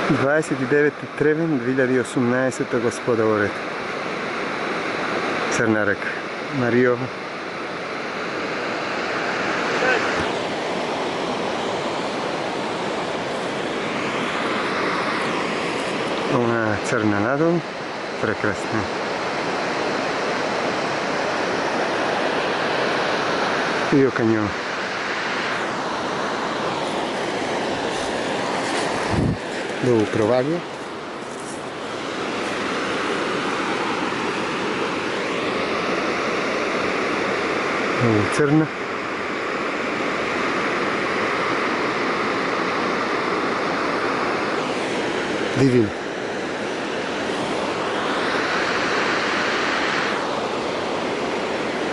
29. Тревен 2018 господа Оред. Crna reka. Mariova. Ona crna nadol. Prekrasna. I oko njoj. Долу провалия. Много църна. Дивина.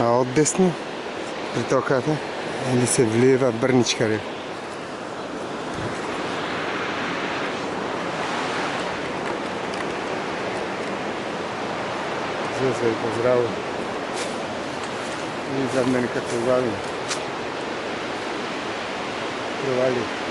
А отдесно притоката или се влива Бърничка река. Sve pozdrav i za mene kako je provali.